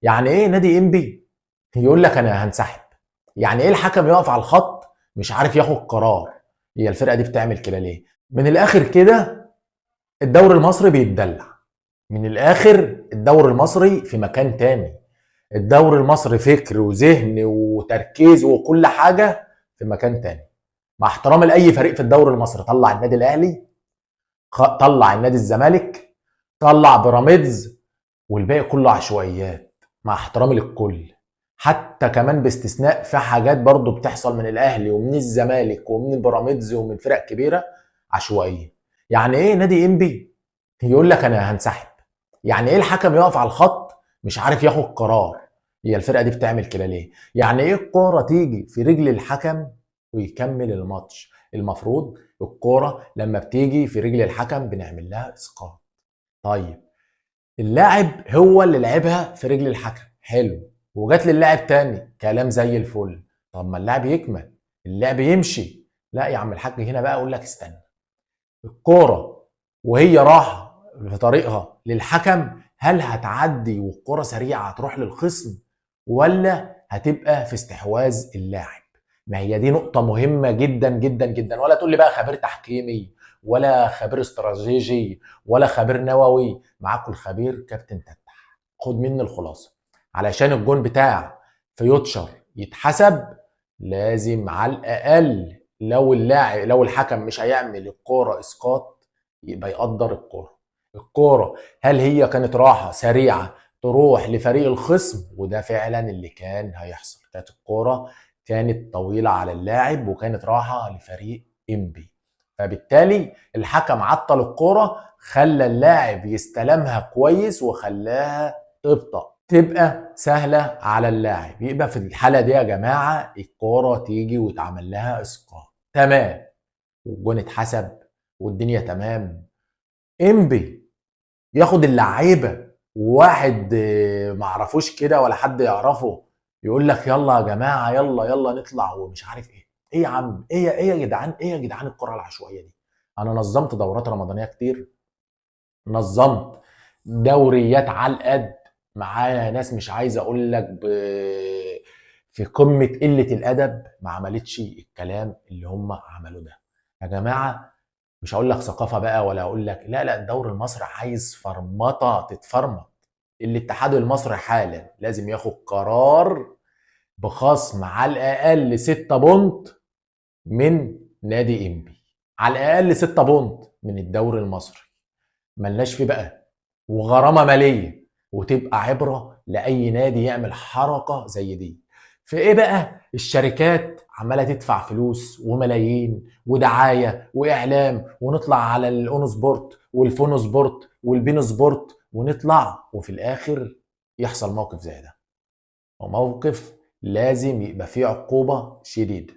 يعني ايه نادي انبي يقول لك انا هنسحب؟ يعني ايه الحكم يقف على الخط مش عارف ياخد قرار؟ هي الفرقه دي بتعمل كده ليه؟ من الاخر كده الدوري المصري بيتدلع. من الاخر الدوري المصري في مكان تاني. الدوري المصري فكر وذهن وتركيز وكل حاجه في مكان تاني. مع احترامي لاي فريق في الدوري المصري، طلع النادي الاهلي، طلع النادي الزمالك، طلع بيراميدز، والباقي كله عشوائيات. مع احترامي للكل، حتى كمان باستثناء في حاجات برضو بتحصل من الاهلي ومن الزمالك ومن بيراميدز ومن فرق كبيره عشوائيه. يعني ايه نادي انبي يقول لك انا هنسحب؟ يعني ايه الحكم يقف على الخط مش عارف ياخد قرار؟ هي الفرقه دي بتعمل كده ليه؟ يعني ايه الكوره تيجي في رجل الحكم ويكمل الماتش؟ المفروض الكوره لما بتيجي في رجل الحكم بنعمل لها اسقاط. طيب اللاعب هو اللي لعبها في رجل الحكم، حلو، وجات للاعب تاني، كلام زي الفل. طب ما اللاعب يكمل، اللعب يمشي. لا يا عم الحاج، هنا بقى اقول لك استنى. الكوره وهي راحه في طريقها للحكم، هل هتعدي والكوره سريعه هتروح للخصم، ولا هتبقى في استحواذ اللاعب؟ ما هي دي نقطة مهمة جدا جدا جدا. ولا تقول لي بقى خبير تحكيمي، ولا خبير استراتيجي، ولا خبير نووي، معاكم الخبير كابتن تتح. خد مني الخلاصة. علشان الجون بتاع فيوتشر يتحسب، لازم على الأقل لو الحكم مش هيعمل الكورة اسقاط، يبقى يقدر الكورة. الكورة هل هي كانت راحة سريعة تروح لفريق الخصم؟ وده فعلا اللي كان هيحصل. كانت الكورة كانت طويلة على اللاعب وكانت راحة لفريق انبي. فبالتالي الحكم عطل الكورة، خلى اللاعب يستلمها كويس وخلاها تبقى سهلة على اللاعب. يبقى في الحالة دي يا جماعة الكورة تيجي ويتعمل لها اسقاط، تمام، والجون اتحسب والدنيا تمام. انبي ياخد اللعيبه وواحد معرفوش كده ولا حد يعرفه يقول لك يلا يا جماعه، يلا يلا نطلع ومش عارف ايه. ايه يا عم، ايه يا جدعان، ايه يا جدعان الكره العشوائيه دي؟ انا نظمت دورات رمضانيه كتير، نظمت دوريات على القد، معايا ناس مش عايز اقول لك في قمه قله الادب، ما عملتش الكلام اللي هم عملوه ده. يا جماعه مش هقول لك ثقافه بقى، ولا اقول لك لا لا، الدوري المصري عايز فرمطه تتفرمط. الاتحاد المصري حالا لازم ياخد قرار بخصم على الاقل 6 بونت من نادي انبي، على الاقل 6 بونت من الدوري المصري، ملناش فيه بقى، وغرامه ماليه، وتبقى عبره لاي نادي يعمل حركه زي دي. في ايه بقى؟ الشركات عماله تدفع فلوس وملايين ودعايه واعلام، ونطلع على الاون سبورت والفون سبورت والبين سبورت ونطلع، وفي الاخر يحصل موقف زي ده. وموقف لازم يبقى فيه عقوبه شديده.